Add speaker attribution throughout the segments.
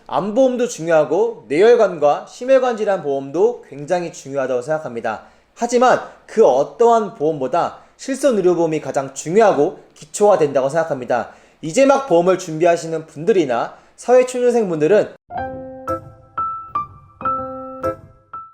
Speaker 1: 암보험도 중요하고 뇌혈관과 심혈관 질환 보험도 굉장히 중요하다고 생각합니다. 하지만 그 어떠한 보험보다 실손의료보험이 가장 중요하고 기초가 된다고 생각합니다. 이제 막 보험을 준비하시는 분들이나 사회초년생분들은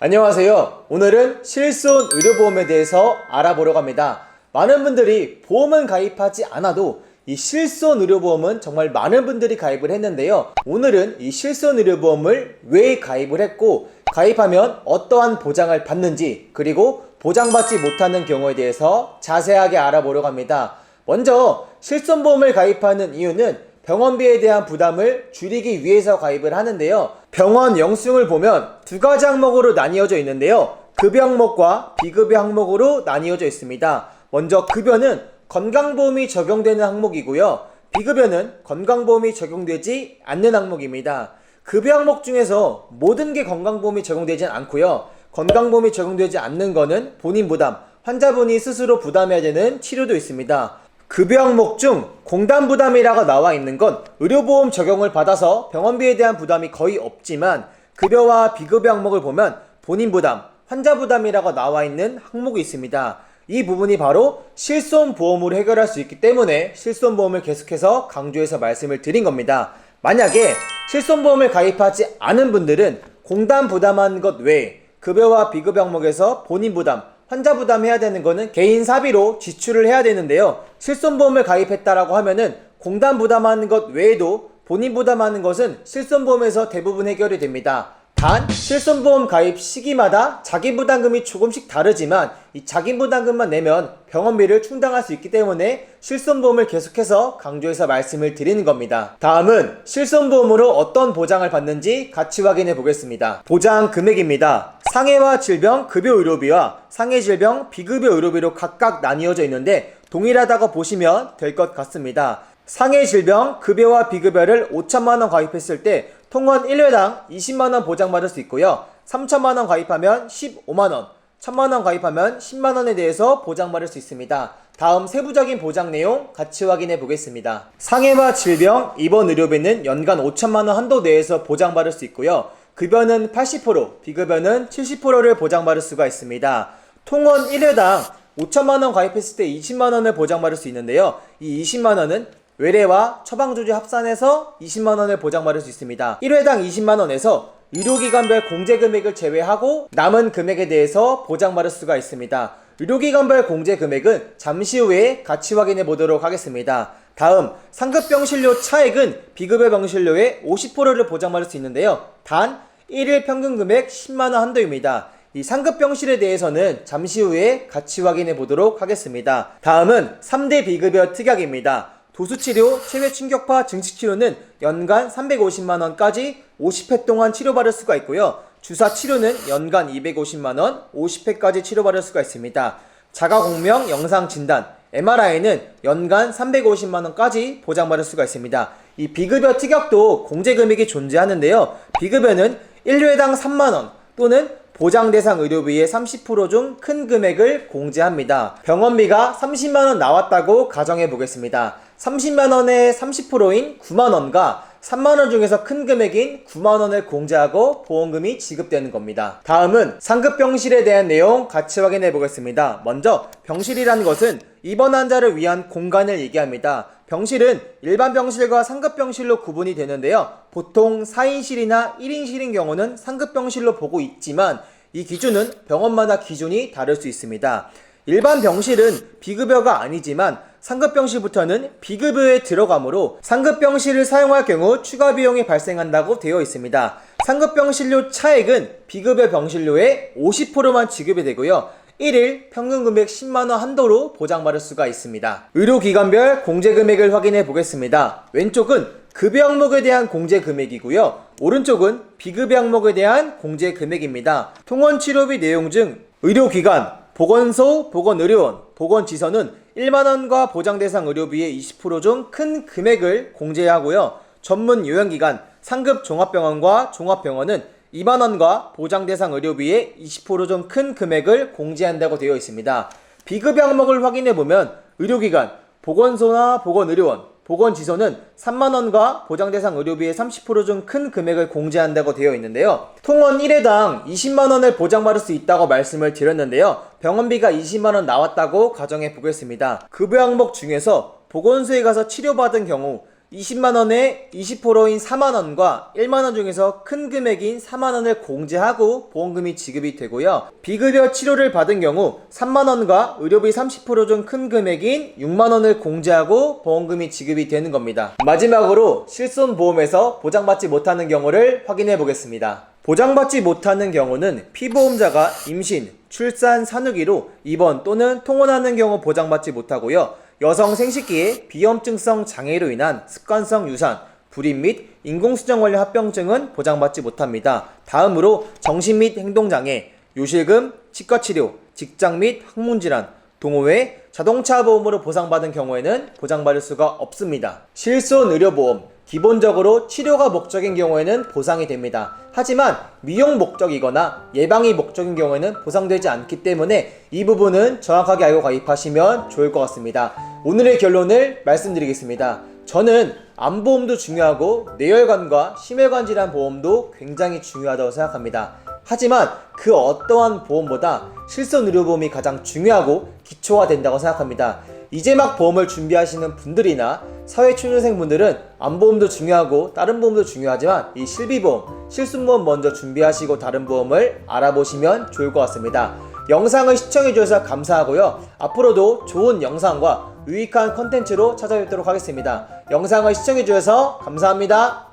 Speaker 1: 안녕하세요. 오늘은 실손의료보험에 대해서 알아보려고 합니다. 많은 분들이 보험은 가입하지 않아도 이 실손의료보험은 정말 많은 분들이 가입을 했는데요. 오늘은 이 실손의료보험을 왜 가입을 했고 가입하면 어떠한 보장을 받는지, 그리고 보장받지 못하는 경우에 대해서 자세하게 알아보려고 합니다. 먼저 실손보험을 가입하는 이유는 병원비에 대한 부담을 줄이기 위해서 가입을 하는데요. 병원 영수증을 보면 두 가지 항목으로 나뉘어져 있는데요. 급여 항목과 비급여 항목으로 나뉘어져 있습니다. 먼저 급여는 건강보험이 적용되는 항목이고요. 비급여는 건강보험이 적용되지 않는 항목입니다. 급여 항목 중에서 모든 게 건강보험이 적용되진 않고요. 건강보험이 적용되지 않는 거는 본인 부담, 환자분이 스스로 부담해야 되는 치료도 있습니다. 급여 항목 중 공단 부담이라고 나와 있는 건 의료보험 적용을 받아서 병원비에 대한 부담이 거의 없지만, 급여와 비급여 항목을 보면 본인 부담, 환자 부담이라고 나와 있는 항목이 있습니다. 이 부분이 바로 실손보험으로 해결할 수 있기 때문에 실손보험을 계속해서 강조해서 말씀을 드린 겁니다. 만약에 실손보험을 가입하지 않은 분들은 공단 부담한 것 외에 급여와 비급여 항목에서 본인 부담, 환자 부담해야 되는 거는 개인 사비로 지출을 해야 되는데요. 실손보험을 가입했다라고 하면은 공단 부담하는 것 외에도 본인 부담하는 것은 실손보험에서 대부분 해결이 됩니다. 단 실손보험 가입 시기마다 자기부담금이 조금씩 다르지만 이 자기부담금만 내면 병원비를 충당할 수 있기 때문에 실손보험을 계속해서 강조해서 말씀을 드리는 겁니다. 다음은 실손보험으로 어떤 보장을 받는지 같이 확인해 보겠습니다. 보장 금액입니다. 상해와 질병 급여 의료비와 상해 질병 비급여 의료비로 각각 나뉘어져 있는데 동일하다고 보시면 될 것 같습니다. 상해 질병 급여와 비급여를 5천만원 가입했을 때 통원 1회당 20만원 보장받을 수 있고요. 3천만원 가입하면 15만원, 1000만원 가입하면 10만원에 대해서 보장받을 수 있습니다. 다음 세부적인 보장 내용 같이 확인해 보겠습니다. 상해와 질병, 입원 의료비는 연간 5천만원 한도 내에서 보장받을 수 있고요. 급여는 80%, 비급여는 70%를 보장받을 수가 있습니다. 통원 1회당 5천만원 가입했을 때 20만원을 보장받을 수 있는데요. 이 20만원은 외래와 처방주주 합산해서 20만원을 보장받을 수 있습니다. 1회당 20만원에서 의료기관별 공제금액을 제외하고 남은 금액에 대해서 보장받을 수가 있습니다. 의료기관별 공제금액은 잠시 후에 같이 확인해 보도록 하겠습니다. 다음 상급병실료 차액은 비급여 병실료의 50%를 보장받을 수 있는데요. 단 1일 평균금액 10만원 한도입니다. 이 상급병실에 대해서는 잠시 후에 같이 확인해 보도록 하겠습니다. 다음은 3대 비급여 특약입니다. 도수치료, 체외충격파 증식치료는 연간 350만원까지 50회 동안 치료받을 수가 있고요. 주사치료는 연간 250만원, 50회까지 치료받을 수가 있습니다. 자가공명 영상진단, MRI는 연간 350만원까지 보장받을 수가 있습니다. 이 비급여 특약도 공제금액이 존재하는데요. 비급여는 1회당 3만원 또는 보장대상 의료비의 30% 중 큰 금액을 공제합니다. 병원비가 30만원 나왔다고 가정해 보겠습니다. 30만원의 30%인 9만원과 3만원 중에서 큰 금액인 9만원을 공제하고 보험금이 지급되는 겁니다. 다음은 상급병실에 대한 내용 같이 확인해 보겠습니다. 먼저 병실이라는 것은 입원 환자를 위한 공간을 얘기합니다. 병실은 일반 병실과 상급병실로 구분이 되는데요. 보통 4인실이나 1인실인 경우는 상급병실로 보고 있지만 이 기준은 병원마다 기준이 다를 수 있습니다. 일반 병실은 비급여가 아니지만 상급병실부터는 비급여에 들어가므로 상급병실을 사용할 경우 추가 비용이 발생한다고 되어 있습니다. 상급병실료 차액은 비급여 병실료의 50%만 지급이 되고요. 1일 평균금액 10만원 한도로 보장받을 수가 있습니다. 의료기관별 공제금액을 확인해 보겠습니다. 왼쪽은 급여 항목에 대한 공제금액이고요. 오른쪽은 비급여 항목에 대한 공제금액입니다. 통원치료비 내용 중 의료기관, 보건소, 보건의료원, 보건지선은 1만원과 보장대상 의료비의 20% 중 큰 금액을 공제하고요. 전문 요양기관, 상급 종합병원과 종합병원은 2만원과 보장대상 의료비의 20% 중 큰 금액을 공제한다고 되어 있습니다. 비급여 항목을 확인해보면 의료기관, 보건소나 보건의료원, 보건지소는 3만원과 보장대상 의료비의 30% 중 큰 금액을 공제한다고 되어 있는데요. 통원 1회당 20만원을 보장받을 수 있다고 말씀을 드렸는데요. 병원비가 20만원 나왔다고 가정해 보겠습니다. 급여 항목 중에서 보건소에 가서 치료받은 경우 20만원에 20%인 4만원과 1만원 중에서 큰 금액인 4만원을 공제하고 보험금이 지급이 되고요. 비급여 치료를 받은 경우 3만원과 의료비 30% 중 큰 금액인 6만원을 공제하고 보험금이 지급이 되는 겁니다. 마지막으로 실손보험에서 보장받지 못하는 경우를 확인해 보겠습니다. 보장받지 못하는 경우는 피보험자가 임신, 출산, 산후기로 입원 또는 통원하는 경우 보장받지 못하고요. 여성 생식기의 비염증성 장애로 인한 습관성 유산, 불임 및 인공수정 관련 합병증은 보장받지 못합니다. 다음으로 정신 및 행동장애, 요실금, 치과치료, 직장 및 학문질환, 동호회, 자동차 보험으로 보상받은 경우에는 보장받을 수가 없습니다. 실손의료보험, 기본적으로 치료가 목적인 경우에는 보상이 됩니다. 하지만 미용 목적이거나 예방이 목적인 경우에는 보상되지 않기 때문에 이 부분은 정확하게 알고 가입하시면 좋을 것 같습니다. 오늘의 결론을 말씀드리겠습니다. 저는 암보험도 중요하고 뇌혈관과 심혈관 질환 보험도 굉장히 중요하다고 생각합니다. 하지만 그 어떠한 보험보다 실손의료보험이 가장 중요하고 기초가 된다고 생각합니다. 이제 막 보험을 준비하시는 분들이나 사회초년생 분들은 암보험도 중요하고 다른 보험도 중요하지만 이 실비보험, 실손보험 먼저 준비하시고 다른 보험을 알아보시면 좋을 것 같습니다. 영상을 시청해주셔서 감사하고요. 앞으로도 좋은 영상과 유익한 컨텐츠로 찾아뵙도록 하겠습니다. 영상을 시청해주셔서 감사합니다.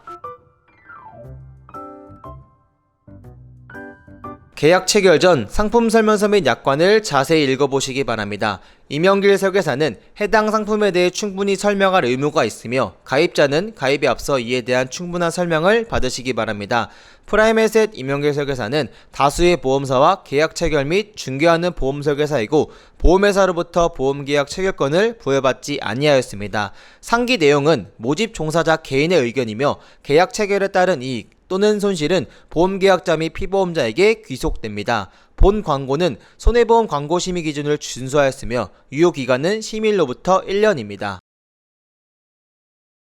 Speaker 1: 계약 체결 전 상품 설명서 및 약관을 자세히 읽어보시기 바랍니다. 임영길 설계사는 해당 상품에 대해 충분히 설명할 의무가 있으며 가입자는 가입에 앞서 이에 대한 충분한 설명을 받으시기 바랍니다. 프라임에셋 임영길 설계사는 다수의 보험사와 계약 체결 및 중개하는 보험 설계사이고 보험회사로부터 보험계약 체결권을 부여받지 아니하였습니다. 상기 내용은 모집 종사자 개인의 의견이며 계약 체결에 따른 이익 또는 손실은 보험계약자 및 피보험자에게 귀속됩니다. 본 광고는 손해보험 광고심의 기준을 준수하였으며 유효기간은 심의일로부터 1년입니다.